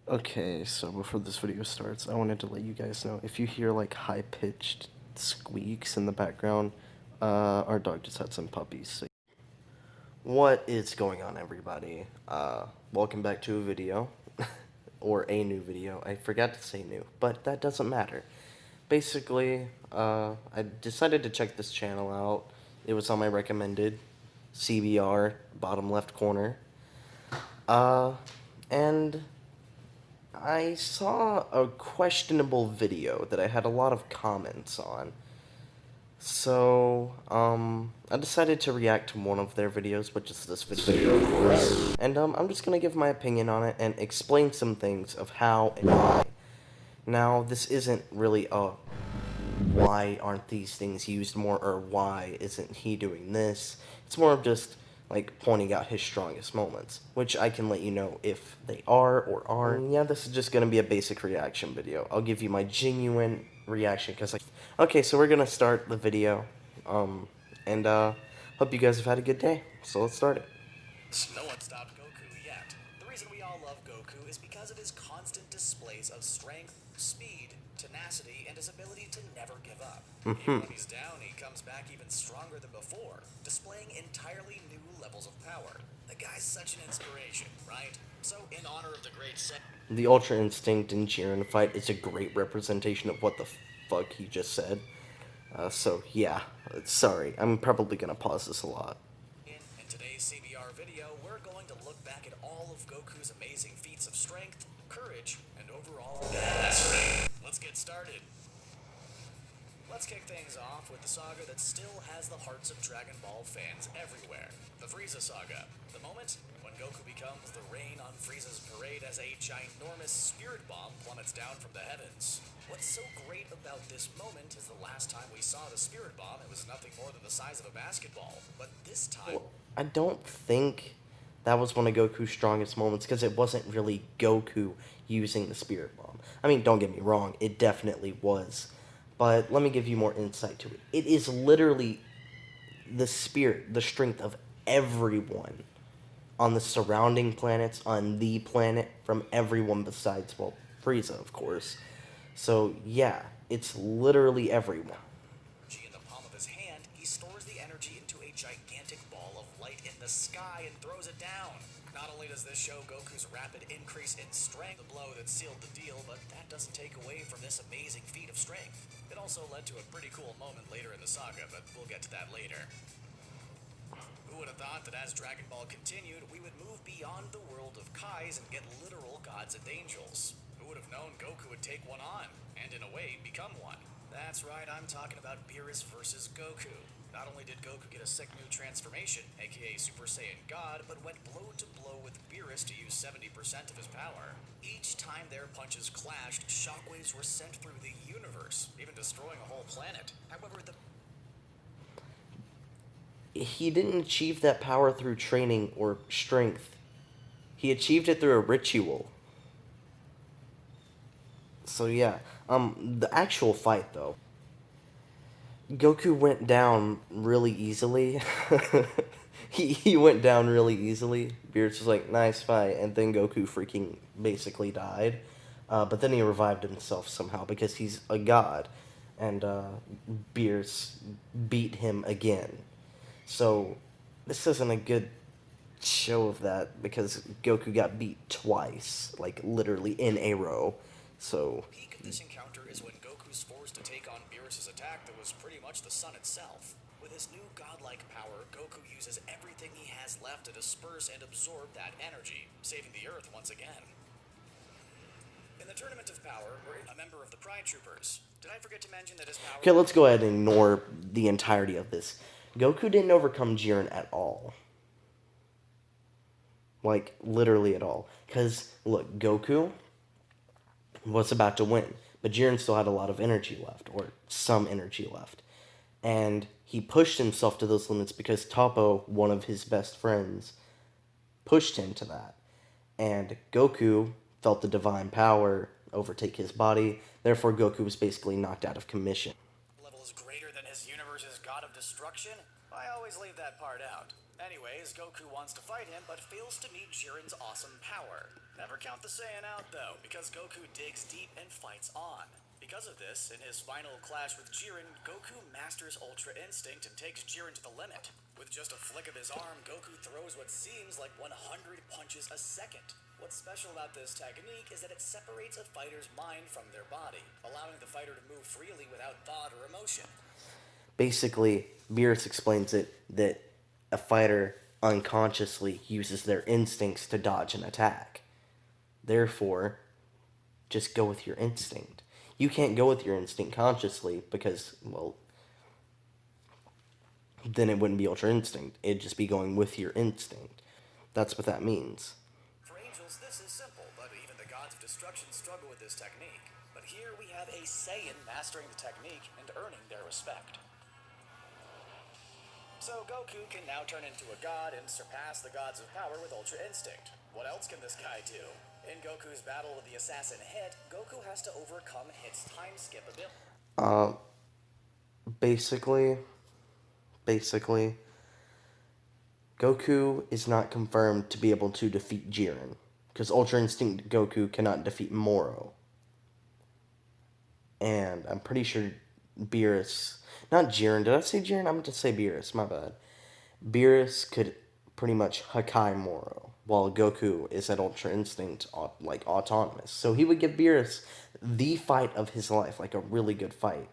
Okay, so before this video starts, I wanted to let you guys know, if you hear like high-pitched squeaks in the background, our dog just had some puppies. So. What is going on, everybody? Welcome back to a video, or a new video. I forgot to say new, but that doesn't matter. Basically, I decided to check this channel out. It was on my recommended, CBR, bottom left corner. And I saw a questionable video that I had a lot of comments on. So, I decided to react to one of their videos, which is this video, of course. And, I'm just gonna give my opinion on it and explain some things of how and why. Now, this isn't really a why aren't these things used more, or why isn't he doing this. It's more of just like pointing out his strongest moments, which I can let you know if they are or aren't. Yeah, this is just gonna be a basic reaction video. I'll give you my genuine reaction because okay, so we're gonna start the video, and hope you guys have had a good day. So let's start it. No one stopped Goku yet. The reason we all love Goku is because of his constant displays of strength, speed, tenacity, and his ability to never give up. Even when he's down, he comes back even stronger than before, displaying entirely new levels of power. The guy's such an inspiration, right? So, in honor of the great The Ultra Instinct and Jiren fight is a great representation of what the fuck he just said. So yeah, sorry, I'm probably gonna pause this a lot. In today's CBR video, we're going to look back at all of Goku's amazing feats of strength, courage, and overall mastery. Let's get started. Let's kick things off with the saga that still has the hearts of Dragon Ball fans everywhere. The Frieza Saga. The moment when Goku becomes the rain on Frieza's parade as a ginormous spirit bomb plummets down from the heavens. What's so great about this moment is the last time we saw the spirit bomb, it was nothing more than the size of a basketball. But this time... Well, I don't think that was one of Goku's strongest moments, because it wasn't really Goku using the spirit bomb. I mean, don't get me wrong, it definitely was. But let me give you more insight to it. It is literally the spirit, the strength of everyone on the surrounding planets, on the planet, from everyone besides, well, Frieza, of course. So, yeah, it's literally everyone. In the palm of his hand, he stores the energy into a gigantic ball of light in the sky and throws it down. Not only does this show Goku's rapid increase in strength, the blow that sealed the deal, but that doesn't take away from this amazing feat of strength. It also led to a pretty cool moment later in the saga, but we'll get to that later. Who would have thought that as Dragon Ball continued, we would move beyond the world of Kais and get literal gods and angels? Who would have known Goku would take one on, and in a way, become one? That's right, I'm talking about Beerus versus Goku. Not only did Goku get a sick new transformation, aka Super Saiyan God, but went blow to blow with Beerus to use 70% of his power. Each time their punches clashed, shockwaves were sent through the universe, even destroying a whole planet. However, He didn't achieve that power through training or strength. He achieved it through a ritual. So yeah, the actual fight though. Goku went down really easily. he went down really easily. Beerus was like, nice fight, and then Goku freaking basically died. But then he revived himself somehow because he's a god, and Beerus beat him again. So this isn't a good show of that because Goku got beat twice, like literally in a row. So the peak of this encounter is when Goku's forced to take on Beerus' attack that was pretty much the sun itself. With his new godlike power, Goku uses everything he has left to disperse and absorb that energy, saving the Earth once again. In the Tournament of Power, we're a member of the Pride Troopers. Did I forget to mention that his power... Okay, let's go ahead and ignore the entirety of this. Goku didn't overcome Jiren at all. Like, literally at all. Because, look, Goku was about to win, but Jiren still had a lot of energy left, or some energy left. And he pushed himself to those limits because Toppo, one of his best friends, pushed him to that. And Goku felt the divine power overtake his body, therefore Goku was basically knocked out of commission. Level is greater than his universe's god of destruction? I always leave that part out. Anyways, Goku wants to fight him, but fails to meet Jiren's awesome power. Never count the Saiyan out, though, because Goku digs deep and fights on. Because of this, in his final clash with Jiren, Goku masters Ultra Instinct and takes Jiren to the limit. With just a flick of his arm, Goku throws what seems like 100 punches a second. What's special about this technique is that it separates a fighter's mind from their body, allowing the fighter to move freely without thought or emotion. Basically, Beerus explains it that a fighter unconsciously uses their instincts to dodge an attack. Therefore, just go with your instinct. You can't go with your instinct consciously because, well, then it wouldn't be Ultra Instinct. It'd just be going with your instinct. That's what that means. For angels, this is simple, but even the gods of destruction struggle with this technique. But here we have a Saiyan mastering the technique and earning their respect. So Goku can now turn into a god and surpass the gods of power with Ultra Instinct. What else can this guy do? In Goku's battle with the assassin Hit, Goku has to overcome Hit's time skip ability. Basically, Goku is not confirmed to be able to defeat Jiren, because Ultra Instinct Goku cannot defeat Moro. And I'm pretty sure Beerus, not Jiren, did I say Jiren? I meant to say Beerus, my bad. Beerus could pretty much Hakai Moro, while Goku is at Ultra Instinct, like, autonomous. So he would give Beerus the fight of his life, like a really good fight.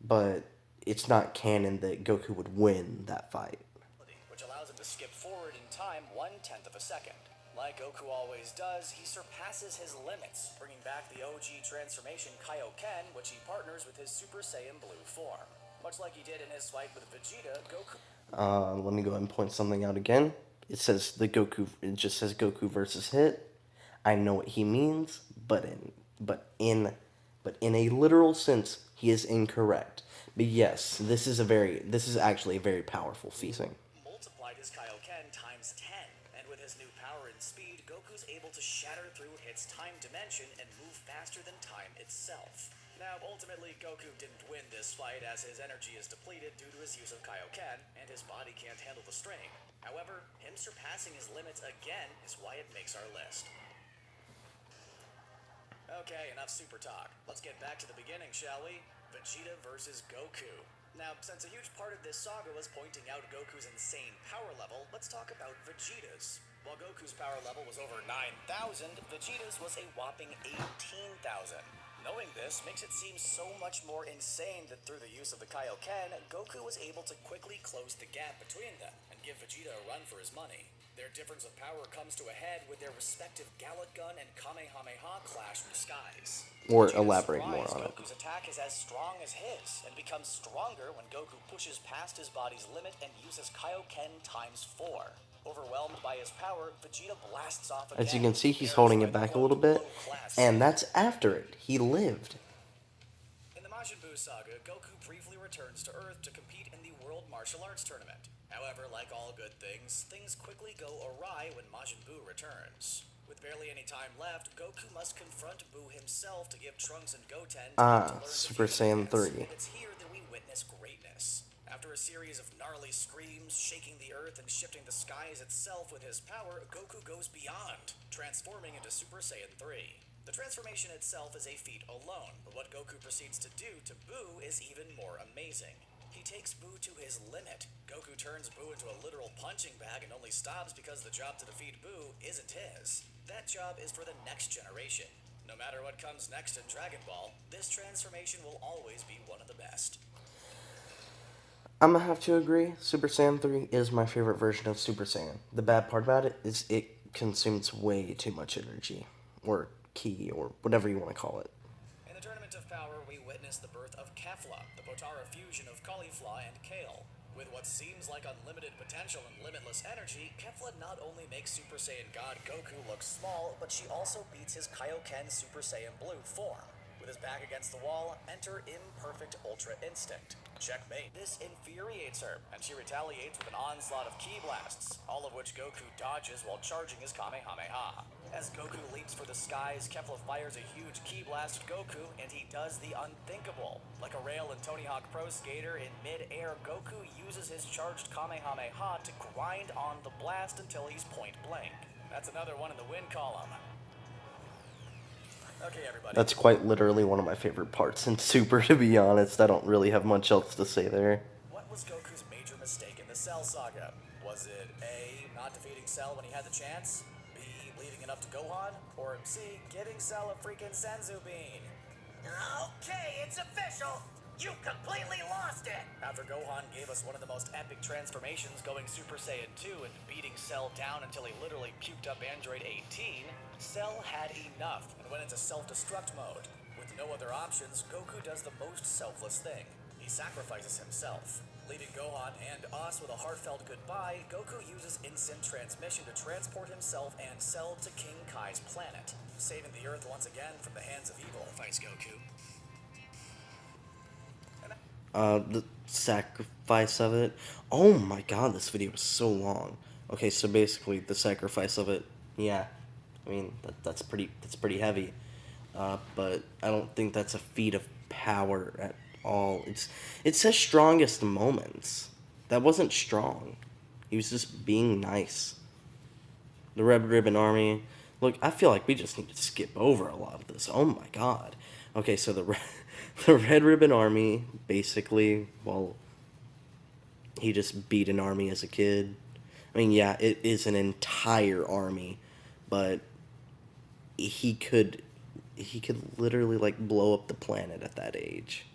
But it's not canon that Goku would win that fight. Which allows him to skip forward in time 1/10 of a second. Like Goku always does, he surpasses his limits, bringing back the OG transformation Kaioken, which he partners with his Super Saiyan Blue form. Much like he did in his fight with Vegeta, Goku... Let me go ahead and point something out again. It just says Goku versus Hit. I know what he means, but in a literal sense, he is incorrect. But yes, this is actually a very powerful feature. Multiplied his Kaioken times 10, and with his new power and speed, Goku's able to shatter through Hit's time dimension and move faster than time itself. Now, ultimately, Goku didn't win this fight as his energy is depleted due to his use of Kaioken, and his body can't handle the strain. However, him surpassing his limits again is why it makes our list. Okay, enough super talk. Let's get back to the beginning, shall we? Vegeta versus Goku. Now, since a huge part of this saga was pointing out Goku's insane power level, let's talk about Vegeta's. While Goku's power level was over 9,000, Vegeta's was a whopping 18,000. Knowing this makes it seem so much more insane that through the use of the Kaioken, Goku was able to quickly close the gap between them and give Vegeta a run for his money. Their difference of power comes to a head with their respective Gallic Gun and Kamehameha clash from the skies. Or Vegeta's elaborate more surprise, on it. Goku's attack is as strong as his, and becomes stronger when Goku pushes past his body's limit and uses Kaioken times 4. Overwhelmed by his power, Vegeta blasts off again. As you can see, he's holding it back a little bit, and that's after it. He lived. In the Majin Buu saga, Goku briefly returns to Earth to compete in the World Martial Arts Tournament. However, like all good things, things quickly go awry when Majin Buu returns. With barely any time left, Goku must confront Buu himself to give Trunks and Goten time to learn Super the Saiyan 3. And it's here that we witness greatness. After a series of gnarly screams, shaking the earth and shifting the skies itself with his power, Goku goes beyond, transforming into Super Saiyan 3. The transformation itself is a feat alone, but what Goku proceeds to do to Buu is even more amazing. He takes Buu to his limit. Goku turns Buu into a literal punching bag and only stops because the job to defeat Buu isn't his. That job is for the next generation. No matter what comes next in Dragon Ball, this transformation will always be one of the best. I'm gonna have to agree. Super Saiyan 3 is my favorite version of Super Saiyan. The bad part about it is it consumes way too much energy, or ki, or whatever you want to call it. In the Tournament of Power, we witness the birth of Kefla, the Potara fusion of cauliflower and kale. With what seems like unlimited potential and limitless energy, Kefla not only makes Super Saiyan God Goku look small, but she also beats his Kaioken Super Saiyan Blue form. With his back against the wall, enter Imperfect Ultra Instinct. Checkmate. This infuriates her, and she retaliates with an onslaught of ki blasts, all of which Goku dodges while charging his Kamehameha. As Goku leaps for the skies, Kefla fires a huge ki blast at Goku, and he does the unthinkable. Like a rail and Tony Hawk Pro Skater, in mid-air, Goku uses his charged Kamehameha to grind on the blast until he's point blank. That's another one in the win column. Okay, everybody. That's quite literally one of my favorite parts in Super, to be honest. I don't really have much else to say there. What was Goku's major mistake in the Cell Saga? Was it A, not defeating Cell when he had the chance? B, leaving it up to Gohan? Or C, giving Cell a freaking Senzu bean? Okay, it's official. You completely lost it. After Gohan gave us one of the most epic transformations, going Super Saiyan 2 and beating Cell down until he literally puked up Android 18, Cell had enough and went into self-destruct mode. With no other options, Goku does the most selfless thing. He sacrifices himself. Leaving Gohan and us with a heartfelt goodbye, Goku uses instant transmission to transport himself and Cell to King Kai's planet, saving the Earth once again from the hands of evil. Thanks, Goku. The sacrifice of it. Oh my god, this video was so long. Okay, so basically the sacrifice of it, yeah. I mean, that's pretty heavy. But I don't think that's a feat of power at all. It says strongest moments. That wasn't strong. He was just being nice. The Red Ribbon Army. Look, I feel like we just need to skip over a lot of this. Oh my god. Okay, so the Red Ribbon Army, basically, well, he just beat an army as a kid. I mean, yeah, it is an entire army, but he could literally, like, blow up the planet at that age.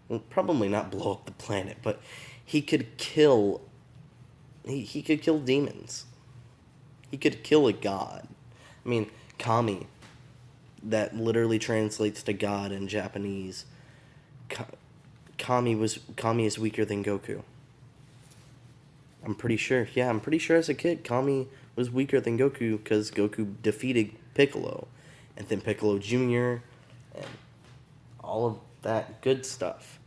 Well, probably not blow up the planet, but he could kill... He could kill demons. He could kill a god. I mean, Kami, that literally translates to God in Japanese. Kami is weaker than Goku. I'm pretty sure. Yeah, I'm pretty sure as a kid, Kami was weaker than Goku because Goku defeated Piccolo, and then Piccolo Jr. and all of that good stuff.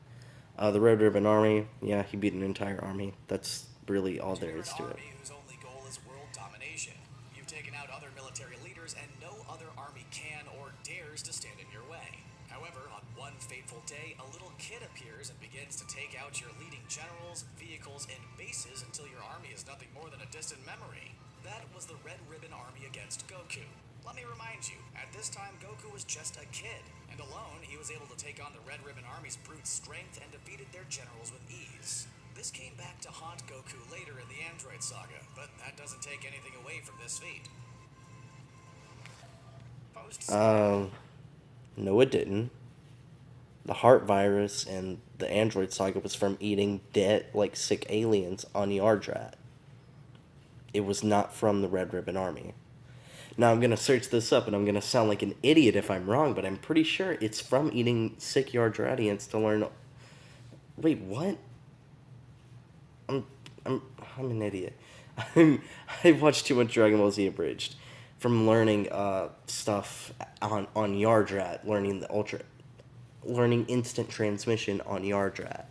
The Red Ribbon Army, yeah, he beat an entire army. That's really all there is to it. Army whose only goal is world domination. You've taken out other military leaders, and no other army can or dares to stand in your way. However, on one fateful day, a little kid appears and begins to take out your leading generals, vehicles, and bases until your army is nothing more than a distant memory. That was the Red Ribbon Army against Goku. Let me remind you, at this time Goku was just a kid, and alone he was able to take on the Red Ribbon Army's brute strength and defeated their generals with ease. This came back to haunt Goku later in the Android Saga, but that doesn't take anything away from this feat. No it didn't. The heart virus and the Android Saga was from eating dead, like, sick aliens on Yardrat. It was not from the Red Ribbon Army. Now I'm gonna search this up and I'm gonna sound like an idiot if I'm wrong, but I'm pretty sure it's from eating sick Yardratians to learn... Wait, what? I'm an idiot. I've watched too much Dragon Ball Z Abridged. From learning stuff on Yardrat, learning instant transmission on Yardrat,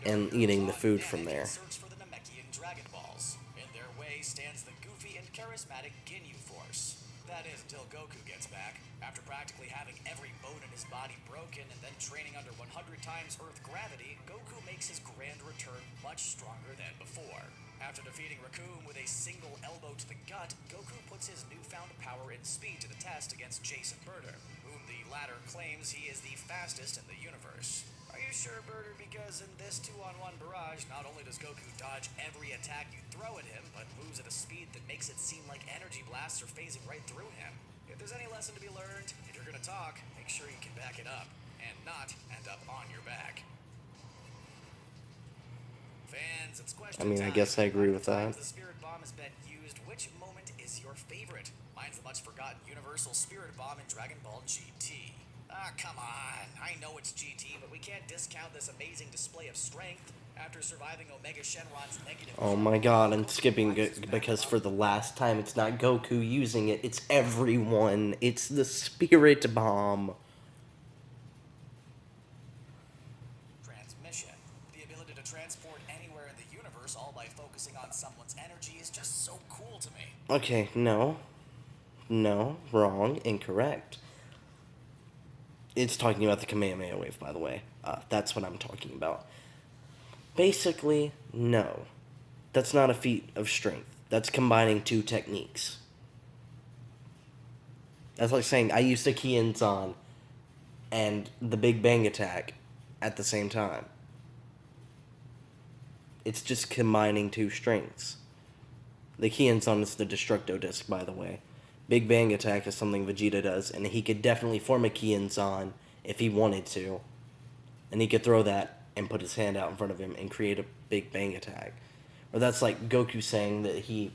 and eating the food from there. Search for the Namekian Dragon Balls. In their way stands the goofy and charismatic Ginyu Force. That is until Goku gets back. After practically having every bone in his body broken and then training under 100 times Earth gravity, Goku makes his grand return much stronger than before. After defeating Raccoon with a single elbow to the gut, Goku puts his newfound power and speed to the test against Jason Birder, whom the latter claims he is the fastest in the universe. Are you sure, Birder? Because in this 2-on-1 barrage, not only does Goku dodge every attack you throw at him, but moves at a speed that makes it seem like energy blasts are phasing right through him. If there's any lesson to be learned, if you're gonna talk, make sure you can back it up, and not end up on your back. Fans, it's question I mean, I time. guess I agree with that. The Spirit Bomb has been used. Which moment is your favorite? Mine's the much forgotten Universal Spirit Bomb in Dragon Ball GT. Ah, come on. I know it's GT, but we can't discount this amazing display of strength. After surviving Omega Shenron's negative... Oh my god, I'm skipping because for the last time it's not Goku using it, it's everyone. It's the Spirit Bomb. Transmission. The ability to transport anywhere in the universe all by focusing on someone's energy is just so cool to me. Okay, no. No, wrong, incorrect. It's talking about the Kamehameha Wave, by the way. That's what I'm talking about. Basically, no. That's not a feat of strength. That's combining two techniques. That's like saying I used a Kienzan and the Big Bang Attack at the same time. It's just combining two strengths. The Kienzan is the Destructo Disc, by the way. Big Bang Attack is something Vegeta does, and he could definitely form a Kienzan if he wanted to. And he could throw that and put his hand out in front of him and create a Big Bang Attack. Or that's like Goku saying that he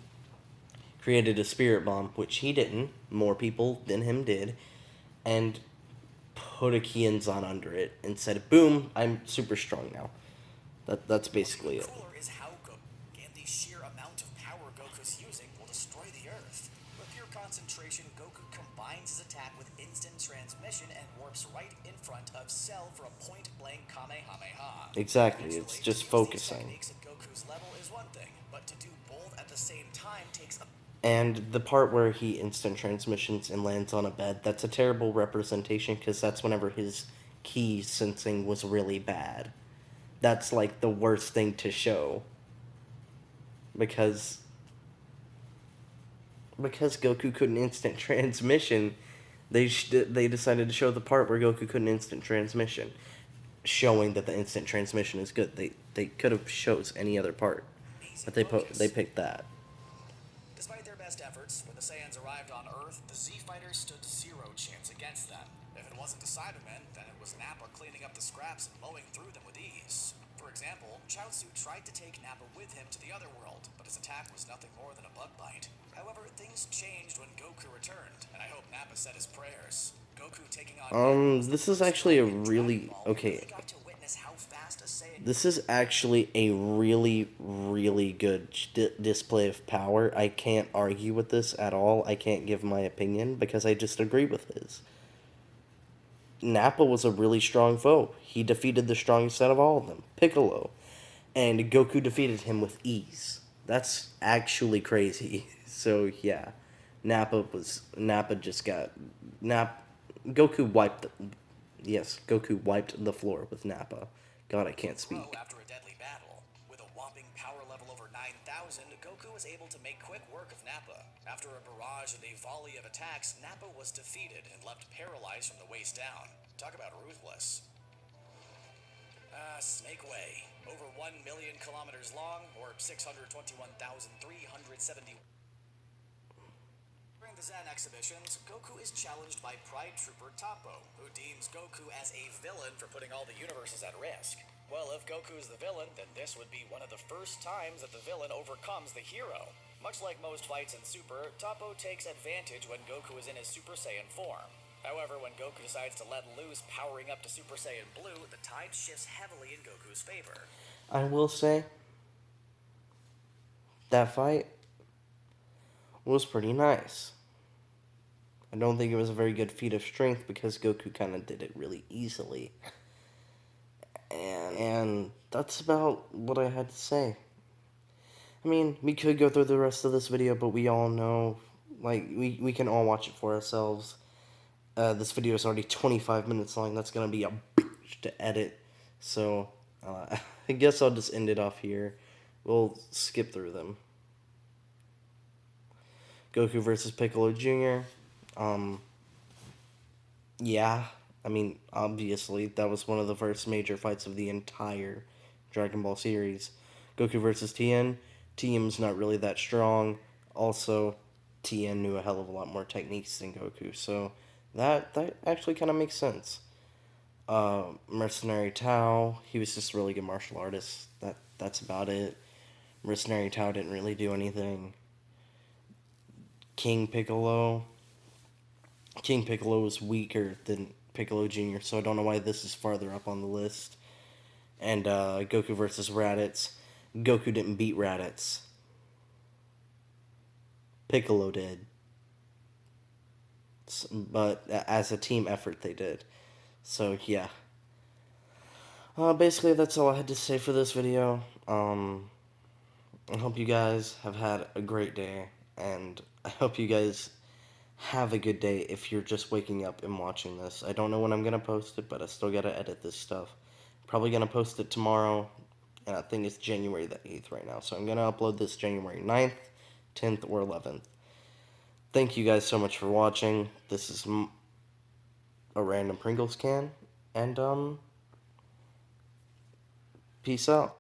created a Spirit Bomb, which he didn't. More people than him did. And put a Kienzan under it and said, boom, I'm super strong now. That's basically it. Cooler is how Goku and the sheer amount of power Goku's using will destroy the Earth. With pure concentration, Goku combines his attack with instant transmission and warps right in front of Cell for a point-blank Kamehameha. Exactly, it's just focusing. Techniques at Goku's level is one thing, but to do both at the same time takes a... And the part where he instant transmissions and lands on a bed, that's a terrible representation because that's whenever his ki sensing was really bad. That's like the worst thing to show. Because Goku couldn't instant transmission, they decided to show the part where Goku couldn't instant transmission, showing that the instant transmission is good. They could have chose any other part, but they picked that. Despite their best efforts, when the Saiyans arrived on Earth, the Z-Fighters stood zero chance against them. If it wasn't the Cybermen, then it was Nappa cleaning up the scraps and mowing through them with ease. For example, Chaozu tried to take Nappa with him to the other world, but his attack was nothing more than a bug bite. However, things changed when Goku returned, and I hope Nappa said his prayers. Goku taking on... This is actually a really... Okay. This is actually a really, really good display of power. I can't argue with this at all. I can't give my opinion because I just agree with his. Nappa was a really strong foe. He defeated the strongest out of all of them, Piccolo. And Goku defeated him with ease. That's actually crazy. So, yeah. Goku wiped the floor with Nappa. God, I can't speak. After a deadly battle, with a whopping power level over 9,000, Goku was able to make quick work of Nappa. After a barrage and a volley of attacks, Nappa was defeated and left paralyzed from the waist down. Talk about ruthless. Snake Way. Over 1 million kilometers long, or 621,370... During the Zen exhibitions, Goku is challenged by Pride Trooper Toppo, who deems Goku as a villain for putting all the universes at risk. Well, if Goku is the villain, then this would be one of the first times that the villain overcomes the hero. Much like most fights in Super, Toppo takes advantage when Goku is in his Super Saiyan form. However, when Goku decides to let loose, powering up to Super Saiyan Blue, the tide shifts heavily in Goku's favor. I will say, that fight was pretty nice. I don't think it was a very good feat of strength because Goku kind of did it really easily. And that's about what I had to say. I mean, we could go through the rest of this video, but we all know, like, we can all watch it for ourselves. This video is already 25 minutes long. That's going to be a bitch to edit. So, I guess I'll just end it off here. We'll skip through them. Goku versus Piccolo Jr. Yeah, I mean, obviously, that was one of the first major fights of the entire Dragon Ball series. Goku versus Tien. Tien's not really that strong. Also, Tien knew a hell of a lot more techniques than Goku, so that actually kind of makes sense. Mercenary Tao, he was just a really good martial artist. That's about it. Mercenary Tao didn't really do anything. King Piccolo is weaker than Piccolo Jr., so I don't know why this is farther up on the list. And Goku versus Raditz. Goku didn't beat Raditz. Piccolo did. But as a team effort, they did. So, yeah. Basically, that's all I had to say for this video. I hope you guys have had a great day, and I hope you guys have a good day if you're just waking up and watching this. I don't know when I'm going to post it, but I still got to edit this stuff. Probably going to post it tomorrow, and I think it's January the 8th right now. So I'm going to upload this January 9th, 10th, or 11th. thank you guys so much for watching. This is a random Pringles can, and peace out.